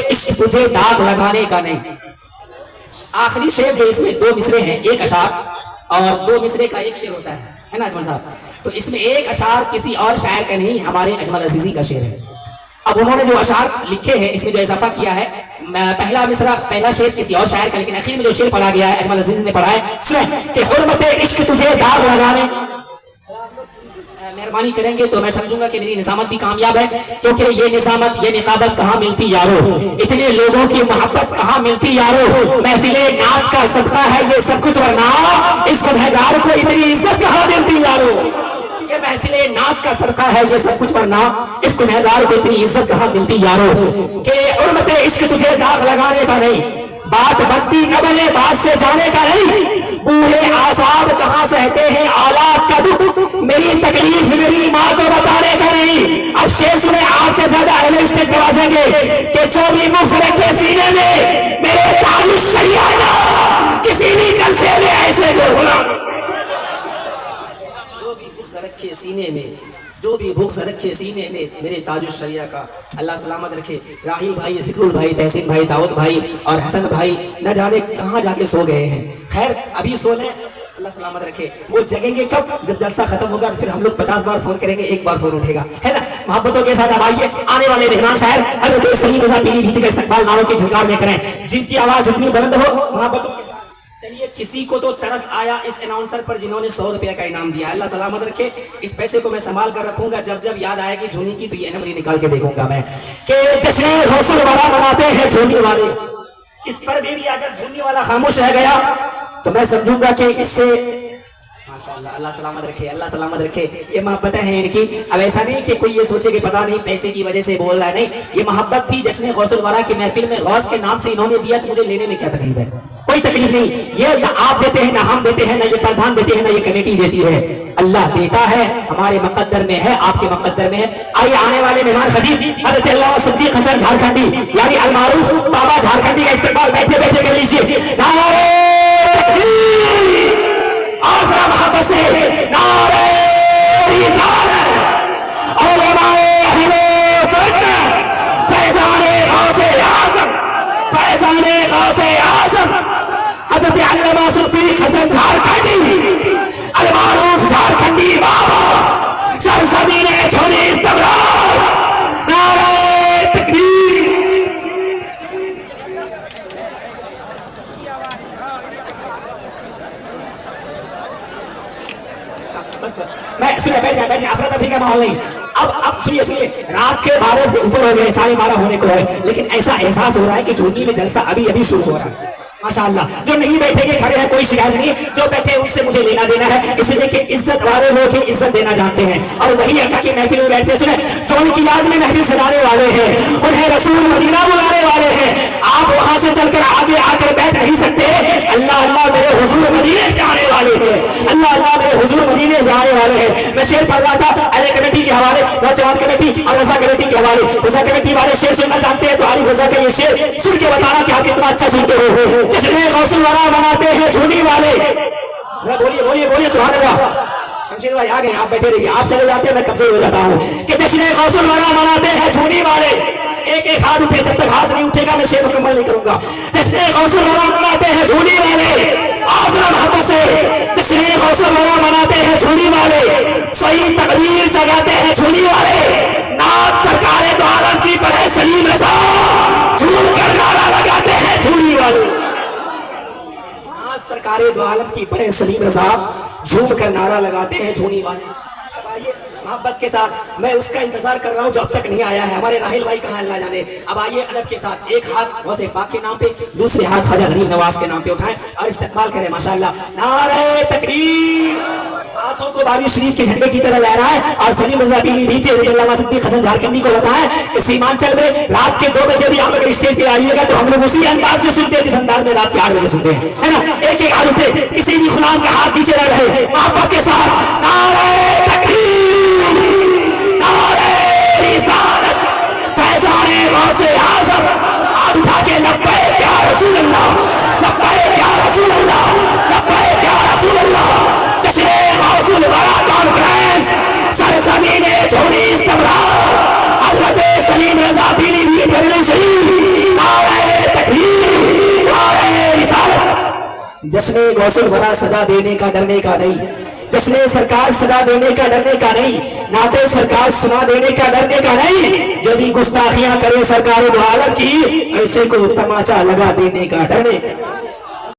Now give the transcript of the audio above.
इश्क तुझे दाग लगाने का नहीं। आखिरी शेर जो इसमें 2 मिसरे हैं, एक अशार और 2 मिसरे का एक शेर होता है ना अजमल साहब, तो इसमें एक अशार किसी और शायर का नहीं, हमारे अजमल अजीजी का शेर है। अब उन्होंने जो अशार लिखे हैं इसमें जो इजाफा किया है, पहला मिसरा पहला शेर किसी और शायर का, लेकिन आखिर में जो शेर पढ़ा गया है अजमल अजीज ने पढ़ा है, सुने कि हुर्मते इश्क तुझे दाग लगाने। मेहरबानी करेंगे तो मैं समझूंगा कि मेरी निजामत भी कामयाब है, क्योंकि ये निजामत ये निकाबत कहाँ मिलती यारो, इतने लोगों की मोहब्बत कहाँ मिलती यारो, महफिले नात का सदका है ये सब कुछ, वरना इस गुनहगार को इतनी इज्जत कहाँ मिलती यारो। ये महफिले नात का सदका है ये सब कुछ, वरना इस गुनहगार को इतनी इज्जत कहाँ मिलती यारो। के हुर्मते इश्क तुझे दाग लगाने का नहीं, बात बनती न बने बात से जाने का नहीं, बूढ़े आजाद कहाँ सहते हैं औलाद का दुख, मेरी तकलीफ मेरी माँ को बताने का नहीं। अब शेर सुने, आपसे ज्यादा अहले स्टेज नवाजेंगे कि जो भी मुफ्त रखे सीने में मेरे ताज शरिया का, किसी भी जलसे में ऐसे को बोला, जो भी मुफ्त रखे सीने में, जो भी बुग़्ज़ रखे सीने में मेरे ताजुल शरिया का, अल्लाह सलामत रखे। राहिल भाई, सिकरुल भाई, तहसीन भाई, दाऊद भाई और हसन भाई न जाने कहाँ जाके सो गए हैं, खैर अभी सो लें, अल्लाह सलामत रखे। वो जगेंगे कब, जब जलसा खत्म होगा तो फिर हम लोग 50 बार फोन करेंगे, एक बार फोन उठेगा, है ना। मोहब्बतों के साथ अब आइए आने वाले मेहमान शायर हज़रत सलीम रज़ा पीलीभीत का इस्तकबाल नारों के झुकार में करें, जिनकी आवाज इतनी बुलंद हो मोहब्बतों के साथ। चलिए, किसी को तो तरस आया इस अनाउंसर पर जिन्होंने 100 रुपया का इनाम दिया, अल्लाह सलामत रखे। इस पैसे को मैं संभाल कर रखूंगा, जब जब याद आएगी झोली की तो ये नंबर निकाल के देखूंगा मैं कि जश्न गौसुल वरा मनाते हैं झोली वाले। इस पर भी अगर झोली वाला खामोश रह गया तो मैं समझूंगा कि इससे माशाअल्लाह, अल्लाह सलामत रखे, अल्लाह सलामत रखे। ये मोहब्बतें हैं इनकी। अब ऐसा नहीं कि कोई ये सोचे कि पता नहीं पैसे की वजह से बोल रहा है, नहीं, ये मोहब्बत थी जश्न गौसुल वरा की महफिल में गौस के नाम से इन्होंने दिया, तो मुझे लेने में क्या तकलीफ है, कोई तकलीफ नहीं। ये ना आप देते हैं ना हम देते हैं, ना ये प्रधान देते हैं ना ये कमेटी देती है, अल्लाह देता है, हमारे मुकद्दर में है, आपके मुकद्दर में है। आइए आने वाले मेहमान खतीब हज़रत अल्लामा सिद्दीक हसन झारखंडी यानी अलमारूफ बाबा झारखंडी का इस्तकबाल बैठे बैठे कर लीजिए। नारे तकबीर, आज़रा मोहब्बत से नारे रिसालत, उलमाए अहले सुन्नत, फैज़ाने गौसे आज़म, फैज़ाने गौसे आज़म हज़रत अल्लामा सिद्दीक हसन झारखंडी अलमारूफ झारखंडी बाबा, सरज़मीने झोली इस्तक़लाल, नारे तकबीर। मैं सुनिए, बैठ जाए अफरा तफरी का माहौल नहीं। अब सुनिए, रात के 12 से ऊपर हो गए, 12:30 होने को है, लेकिन ऐसा एहसास हो रहा है कि झोली में जलसा अभी अभी शुरू हो रहा है माशाअल्लाह। जो नहीं बैठेंगे खड़े हैं, कोई शिकायत नहीं, जो बैठे उनसे मुझे लेना देना है, इसलिए कि इज्जत वाले लोग ही इज्जत देना जानते हैं, और वही अल्लाह की महफिल में बैठते सुने, जो उनकी याद में महफिल सजाने वाले हैं, उन्हें रसूल मदीना बुलाने वाले हैं। आप वहां से चलकर आगे आकर बैठ नहीं सकते, अल्लाह अल्लाह मेरे हुजूर मदीने से आने वाले हैं, अल्लाह अल्लाह मेरे हुजूर मदीने से आने वाले हैं। मैं शेर पढ़ रहा था अहले कमेटी के हवाले, नौजवान कमेटी और रजा कमेटी के हवाले। रजा कमेटी वाले शेर सुनना चाहते हैं तो आरिफ रजा का ये शेर सुन के बताना कि आप कितना अच्छा सुनते हो। जश्न गौसुल वरा मनाते हैं झोली वाले, जरा बोलिए बोलिए बोलिए सुभान अल्लाह। शमशेर भाई आ गए, आप बैठे रहिए, आप चले जाते हैं मैं कब्जे हो जाता हूँ कि जश्न गौसुल वरा मनाते हैं झोली वाले। एक एक हाथ उठे, जब तक हाथ नहीं उठेगा मैं शेर मुकम्मल नहीं करूंगा। जश्न गौसुल वरा मनाते हैं झोली वाले, आज़रा मोहब्बत से जश्न गौसुल वरा मनाते हैं झोली वाले, सही तकबीर जगाते हैं झोली वाले, नात सरकारे दो आलम की पढ़े सलीम रज़ा, झूम कर नारा लगाते हैं झोली वाले। सरकारे दो आलम की बड़े सलीम रज़ा, झूम कर नारा लगाते हैं झोली वाले। आइए मोहब्बत के साथ, मैं उसका इंतजार कर रहा हूँ जो अब तक नहीं आया है, हमारे राहिल भाई कहाँ अल्लाह जाने। अब आइए अदब के साथ, एक हाथ गौसे पाक के नाम पे, दूसरे हाथ ख्वाजा गरीब नवाज के नाम पे उठाएं और इस्तकबाल करें माशाअल्लाह। नारे तकबीर, हाथों को बावी शरीफ के झंडे की तरह लहराएं और सलीम रज़ा पीलीभीत अल्लामा सिद्दीक हसन झारखंडी को बताएं कि सीमांचल में रात के 2 बजे भी आप अगर स्टेज पे आइएगा तो हम लोग उसी अंदाज से सुनते हैं जिस अंदाज में रात के 8 बजे सुनते हैं, है ना। एक एक हाथ उठे, किसी भी गुलाम का हाथ नीचे न रहे, मोहब्बत के साथ नारे तकबीर, नारे रिसालत, फैज़ाने गौसे आज़म, हाथ उठा के लब्बैक या रसूल अल्लाह, लब्बैक या रसूल अल्लाह, लब्बैक या रसूल अल्लाह। जश्न गौसुल वरा कॉन्फ्रेंस, सरज़मीने झोली इस्तक़लाल, हज़रत सलीम रज़ा पीलीभीत बरेलवी शरीफ, جشن غوث الورا سجا دینے کا ڈرنے کا نہیں، جشن سرکار سجا دینے کا ڈرنے کا نہیں، نعت سرکار سنا دینے کا ڈرنے کا نہیں، جو بھی گستاخیاں کرے سرکار دو عالم کی ایسے کو تماچا لگا دینے کا ڈرنے کا۔